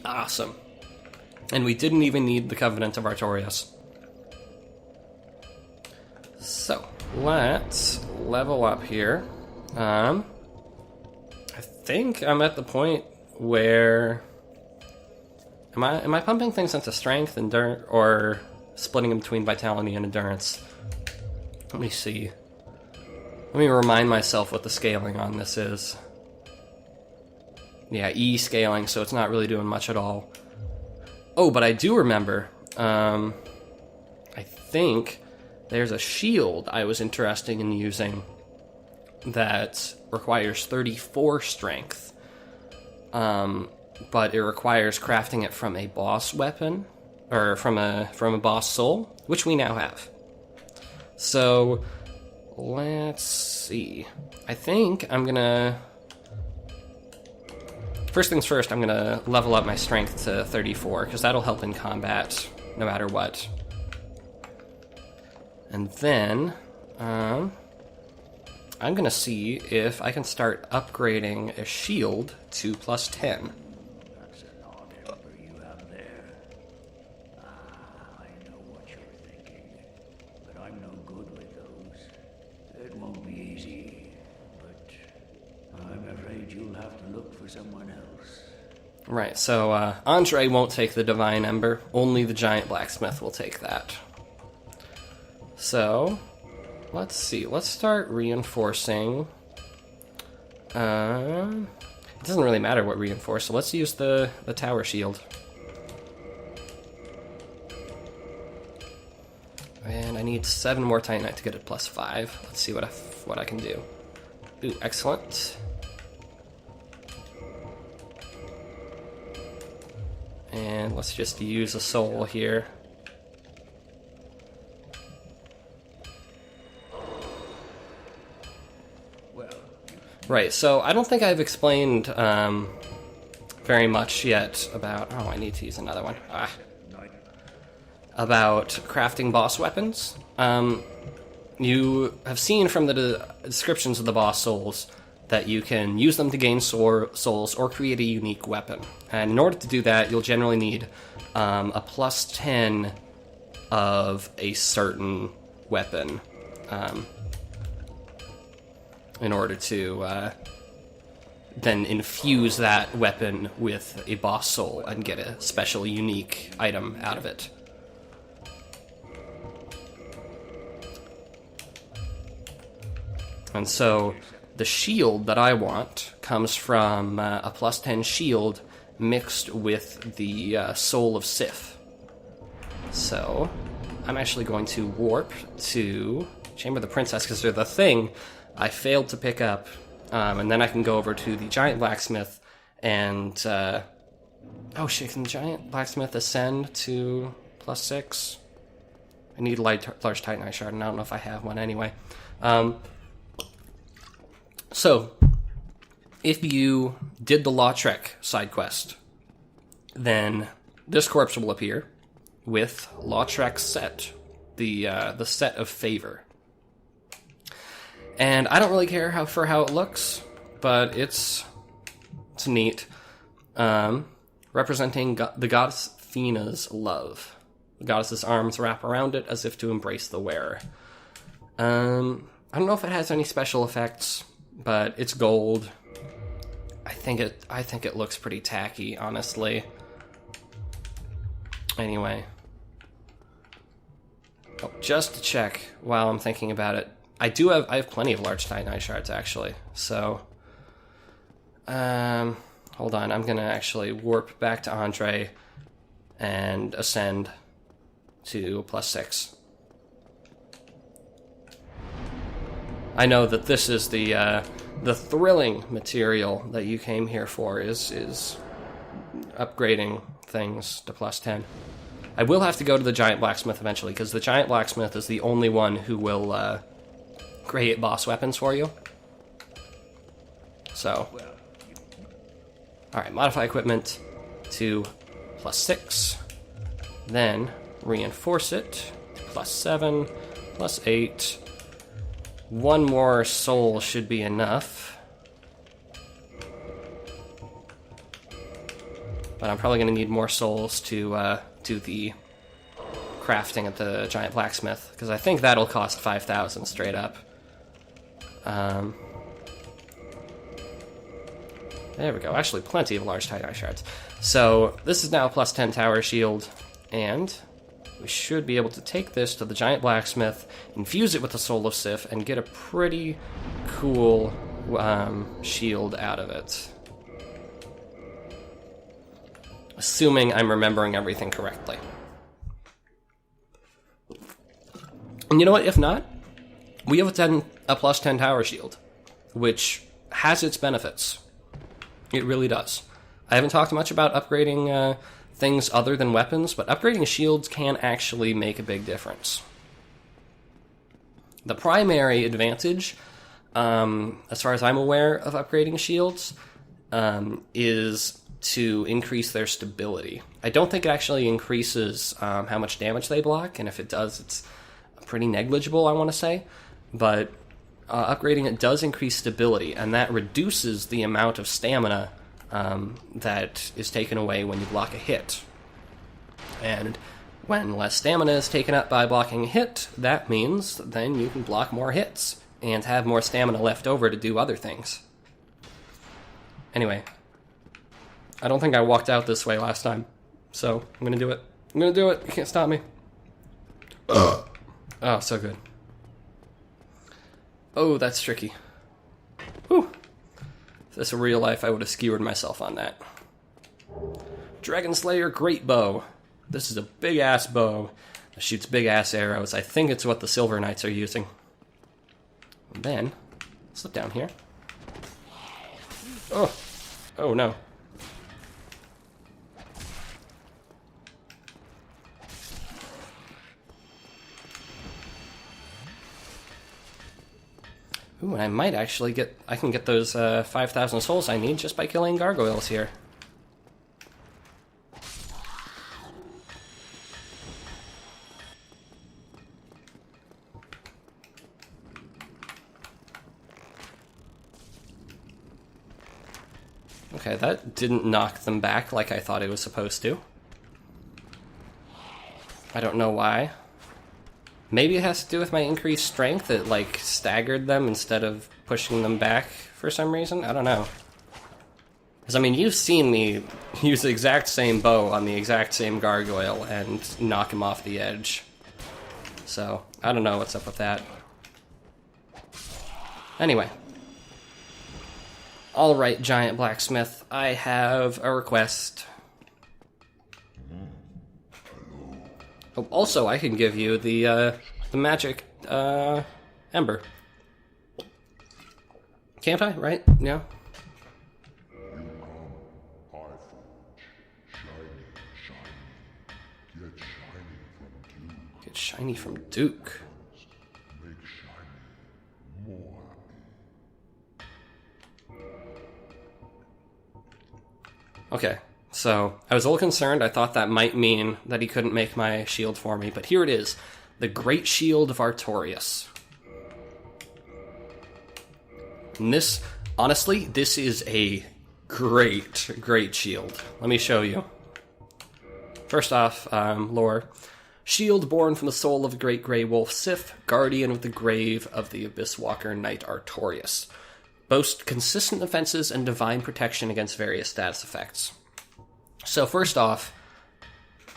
Awesome. And we didn't even need the Covenant of Artorias. So, let's level up here. I think I'm at the point where... Am I pumping things into strength, endurance, or splitting them between vitality and endurance? Let me see. Let me remind myself what the scaling on this is. Yeah, E scaling, so it's not really doing much at all. Oh, but I do remember, I think there's a shield I was interested in using that requires 34 strength. But it requires crafting it from a boss weapon, or from a boss soul, which we now have. So, let's see. I think I'm gonna... First things first, I'm gonna level up my strength to 34, because that'll help in combat, no matter what. And then, I'm gonna see if I can start upgrading a shield to plus 10. That's an odd ember you have there. I know what you're thinking, but I'm no good with those. It won't be easy, but I'm afraid you'll have to look for someone else. Right, so Andre won't take the Divine Ember, only the Giant Blacksmith will take that. So, let's see, let's start reinforcing. It doesn't really matter what reinforce, so let's use the tower shield. And I need 7 more Titanite to get it plus 5. Let's see what I can do. Ooh, excellent. And let's just use a soul here. Right, so I don't think I've explained very much yet about... Oh, I need to use another one. About crafting boss weapons. You have seen from the descriptions of the boss souls that you can use them to gain souls or create a unique weapon. And in order to do that, you'll generally need a plus 10 of a certain weapon in order to then infuse that weapon with a boss soul and get a special unique item out of it. And so the shield that I want comes from a plus 10 shield mixed with the Soul of Sith. So I'm actually going to warp to Chamber of the Princess because they're the thing I failed to pick up. And then I can go over to the Giant Blacksmith and... oh shit, can the Giant Blacksmith ascend to plus 6? I need a large Titanite shard, and I don't know if I have one anyway. So, if you did the Lautrec side quest, then this corpse will appear with Lautrec's set, the set of favor. And I don't really care for how it looks, but it's neat. Representing the goddess Fina's love. The goddess's arms wrap around it as if to embrace the wearer. I don't know if it has any special effects, but it's gold. I think it looks pretty tacky, honestly. Anyway. Oh, just to check while I'm thinking about it, I have plenty of large Titanite shards actually. So hold on, I'm gonna actually warp back to Andre and ascend to plus 6. I know that this is the thrilling material that you came here for, is upgrading things to plus 10. I will have to go to the Giant Blacksmith eventually, because the Giant Blacksmith is the only one who will create boss weapons for you. So, alright, modify equipment to plus 6, then reinforce it to plus 7, plus 8. One more soul should be enough. But I'm probably going to need more souls to do the crafting at the giant blacksmith, because I think that'll cost 5,000 straight up. There we go. Actually, plenty of large tie-dye shards. So this is now a plus 10 tower shield, and we should be able to take this to the giant blacksmith, infuse it with the soul of Sif, and get a pretty cool shield out of it. Assuming I'm remembering everything correctly. And you know what? If not, we have a plus 10 tower shield, which has its benefits. It really does. I haven't talked much about upgrading things other than weapons, but upgrading shields can actually make a big difference. The primary advantage, as far as I'm aware of upgrading shields, is to increase their stability. I don't think it actually increases how much damage they block, and if it does, it's pretty negligible, I want to say. But upgrading it does increase stability, and that reduces the amount of stamina that is taken away when you block a hit. And when less stamina is taken up by blocking a hit, that means then you can block more hits and have more stamina left over to do other things. Anyway, I don't think I walked out this way last time, so I'm gonna do it. I'm gonna do it. You can't stop me. Oh, so good. Oh, that's tricky. Whew. If this were real life, I would have skewered myself on that. Dragon Slayer Great Bow. This is a big-ass bow that shoots big-ass arrows. I think it's what the Silver Knights are using. And then, slip down here. Oh. Oh, no. Ooh, and I might actually I can get those 5,000 souls I need just by killing gargoyles here. Okay, that didn't knock them back like I thought it was supposed to. I don't know why. Maybe it has to do with my increased strength. It, like, staggered them instead of pushing them back for some reason. I don't know. Because, I mean, you've seen me use the exact same bow on the exact same gargoyle and knock him off the edge. So, I don't know what's up with that. Anyway. Alright, Giant Blacksmith. I have a request. Oh, also, I can give you the magic ember. Can't I? Right? Yeah. Get shiny from Duke. Okay. So, I was a little concerned. I thought that might mean that he couldn't make my shield for me, but here it is. The Great Shield of Artorias. And this, honestly, this is a great, great shield. Let me show you. First off, lore. Shield born from the soul of the great grey wolf Sif, guardian of the grave of the Abyss Walker Knight Artorias. Boast consistent defenses and divine protection against various status effects. So first off,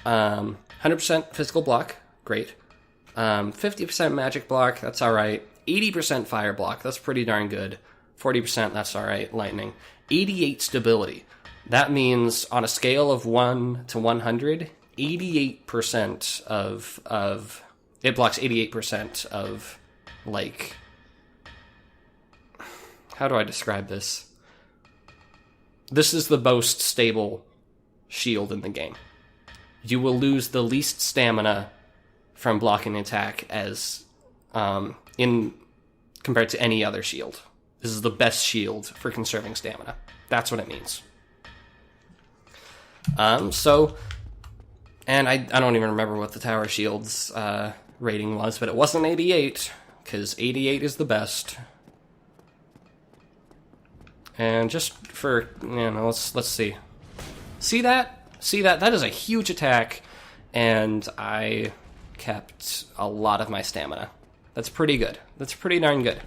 100% physical block, great. 50% magic block, that's alright. 80% fire block, that's pretty darn good. 40%, that's alright, lightning. 88 stability. That means on a scale of 1 to 100, 88% of it blocks 88% of, like, how do I describe this? This is the most stable shield in the game. You will lose the least stamina from blocking an attack as in compared to any other shield. This is the best shield for conserving stamina. That's what it means. And I don't even remember what the tower shield's rating was, but it wasn't 88, because 88 is the best. And just for, let's see. See that? See that? That is a huge attack, and I kept a lot of my stamina. That's pretty good. That's pretty darn good.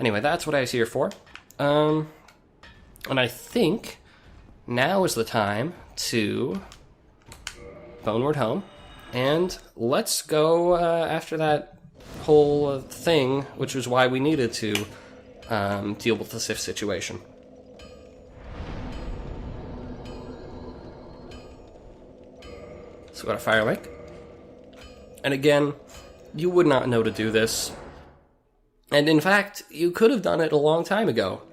Anyway, that's what I was here for. And I think now is the time to Boneward Home, and let's go after that whole thing, which was why we needed to deal with the Sif situation. So we got a Firelink. And again, you would not know to do this. And in fact, you could have done it a long time ago.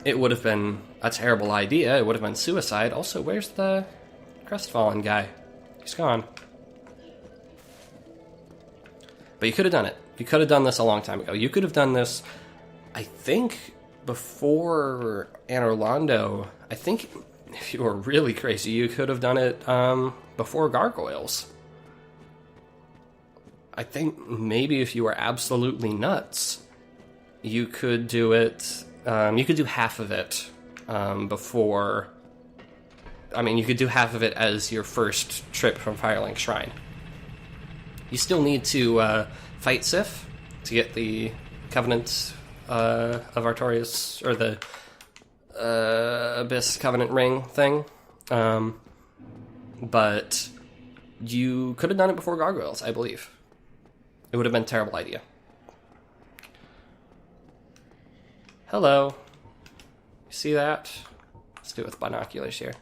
It would have been a terrible idea. It would have been suicide. Also, where's the Crestfallen guy? He's gone. But you could have done it. You could have done this a long time ago. You could have done this, I think, before Anor Londo. I think if you were really crazy, you could have done it before Gargoyles. I think maybe if you were absolutely nuts, you could do it. You could do half of it before. I mean, you could do half of it as your first trip from Firelink Shrine. You still need to fight Sif to get the Covenant of Artorias, or the Abyss Covenant Ring thing. But you could have done it before Gargoyles, I believe. It would have been a terrible idea. Hello. You see that? Let's do it with binoculars here.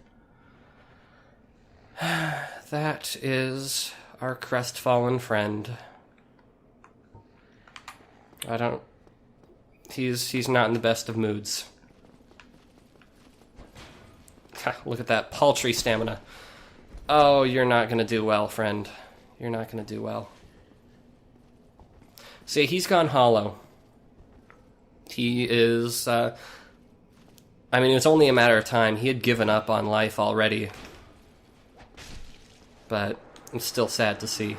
That is our crestfallen friend. He's not in the best of moods. Look at that paltry stamina. Oh, you're not going to do well, friend. You're not going to do well. See, he's gone hollow. He is, I mean, it was only a matter of time. He had given up on life already. But it's still sad to see.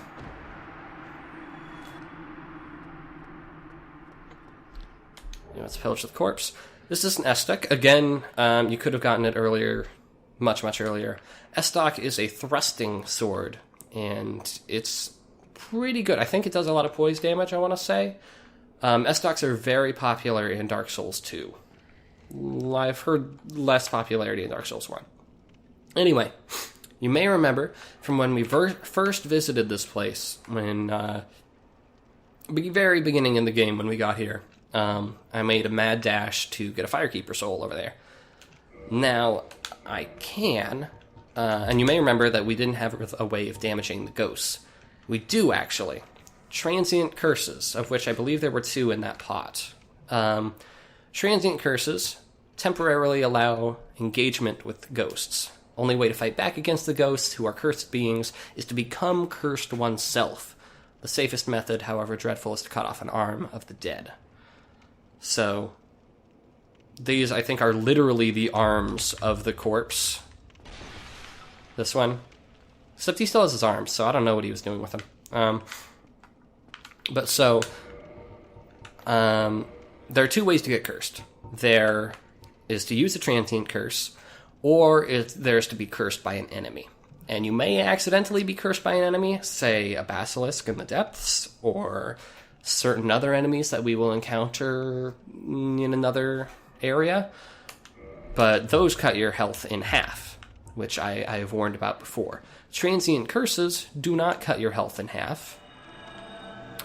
Let's pillage the corpse. This is an Estok. Again, you could have gotten it earlier, much earlier. Estok is a thrusting sword, and it's pretty good. I think it does a lot of poise damage, I want to say. Estoks are very popular in Dark Souls 2. I've heard less popularity in Dark Souls 1. Anyway, you may remember from when we first visited this place, when very beginning in the game when we got here, I made a mad dash to get a Firekeeper soul over there. Now, I can, and you may remember that we didn't have a way of damaging the ghosts. We do, actually. Transient curses, of which I believe there were 2 in that pot. Transient curses temporarily allow engagement with ghosts. Only way to fight back against the ghosts, who are cursed beings, is to become cursed oneself. The safest method, however dreadful, is to cut off an arm of the dead. So, these, I think, are literally the arms of the corpse. This one. Except he still has his arms, so I don't know what he was doing with them. But so, there are 2 ways to get cursed. There is to use a transient curse, or there's to be cursed by an enemy. And you may accidentally be cursed by an enemy, say a basilisk in the depths, or certain other enemies that we will encounter in another area. But those cut your health in half, which I have warned about before. Transient curses do not cut your health in half.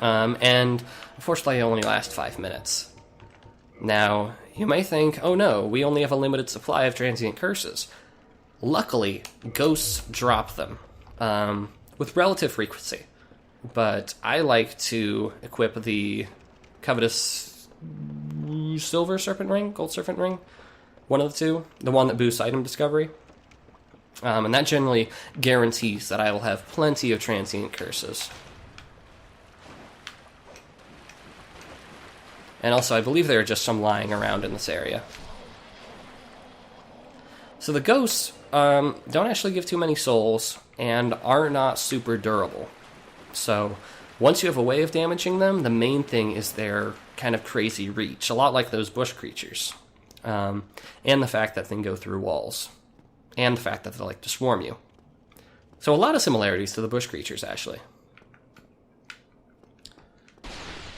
And unfortunately, they only last 5 minutes. Now, you may think, oh no, we only have a limited supply of transient curses. Luckily, ghosts drop them, with relative frequency. But I like to equip the covetous Silver Serpent Ring, Gold Serpent Ring, one of the 2, the one that boosts item discovery. And that generally guarantees that I will have plenty of transient curses. And also, I believe there are just some lying around in this area. So the ghosts don't actually give too many souls, and are not super durable. So, once you have a way of damaging them, the main thing is their kind of crazy reach, a lot like those bush creatures. And the fact that they can go through walls. and the fact that they like to swarm you. So a lot of similarities to the bush creatures, actually.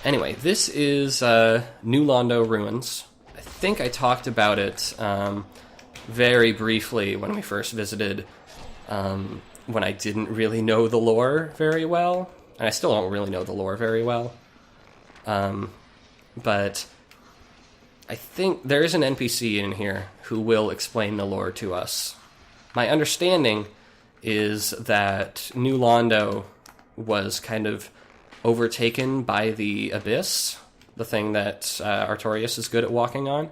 Anyway, this is New Londo Ruins. I think I talked about it very briefly when we first visited, when I didn't really know the lore very well. And I still don't really know the lore very well. But I think there is an NPC in here who will explain the lore to us. My understanding is that New Londo was kind of overtaken by the Abyss, the thing that Artorias is good at walking on.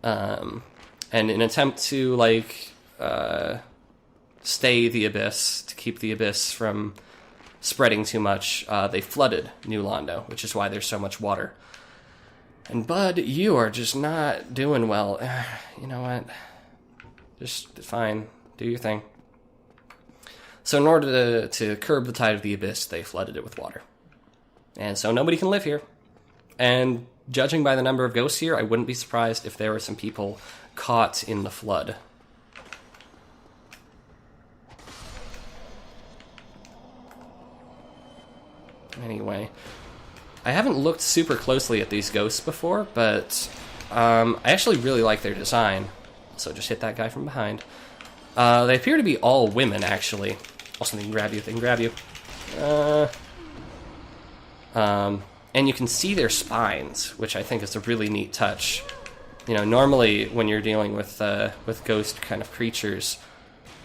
And in an attempt to, like, stay the Abyss, to keep the Abyss from spreading too much, they flooded New Londo, which is why there's so much water. And Bud, you are just not doing well. You know what? Just fine. Do your thing. So in order to curb the tide of the Abyss, they flooded it with water. And so nobody can live here. And judging by the number of ghosts here, I wouldn't be surprised if there were some people caught in the flood. Anyway, I haven't looked super closely at these ghosts before, but I actually really like their design. So just hit that guy from behind. They appear to be all women, actually. Also, they can grab you, they can grab you. And you can see their spines, which I think is a really neat touch. You know, normally when you're dealing with ghost kind of creatures,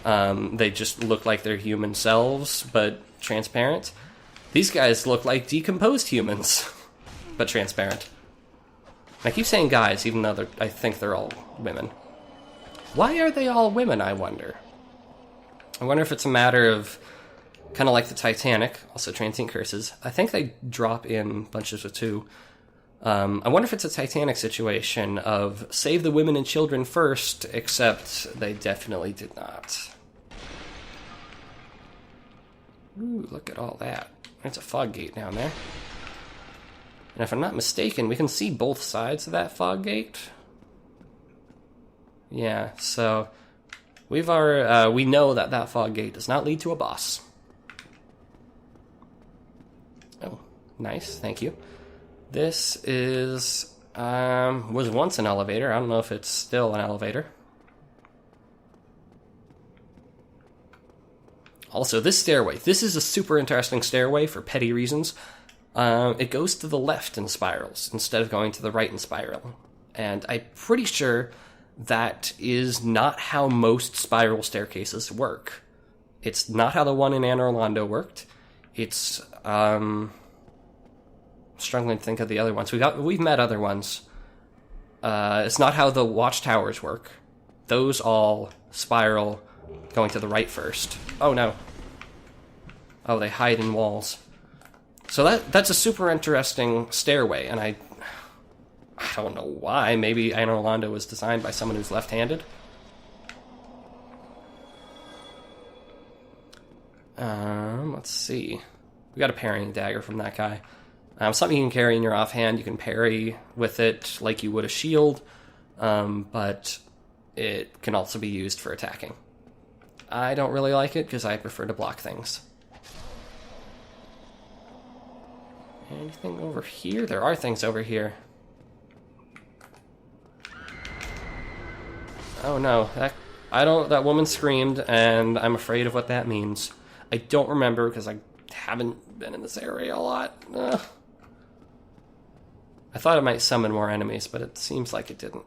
they just look like they're human selves, but transparent. These guys look like decomposed humans, but transparent. I keep saying guys, even though I think they're all women. Why are they all women, I wonder? I wonder if it's a matter of, kind of like the Titanic, also transient curses. I think they drop in bunches of two. I wonder if it's a Titanic situation of save the women and children first, except they definitely did not. Ooh, look at all that. There's a fog gate down there. And if I'm not mistaken, we can see both sides of that fog gate. Yeah, so we know that fog gate does not lead to a boss. Oh, nice, thank you. This is was once an elevator. I don't know if it's still an elevator. Also, this stairway. This is a super interesting stairway for petty reasons. It goes to the left in spirals instead of going to the right in spiral. And I'm pretty sure that is not how most spiral staircases work. It's not how the one in Anor Londo worked. It's struggling to think of the other ones. We've met other ones. It's not how the watchtowers work. Those all spiral going to the right first. Oh no. Oh, they hide in walls. So that's a super interesting stairway, and I don't know why. Maybe Anor Londo was designed by someone who's left-handed. Let's see. We got a parrying dagger from that guy. Something you can carry in your offhand. You can parry with it like you would a shield, but it can also be used for attacking. I don't really like it because I prefer to block things. Anything over here? There are things over here. Oh no, that woman screamed, and I'm afraid of what that means. I don't remember because I haven't been in this area a lot. Ugh. I thought it might summon more enemies, but it seems like it didn't.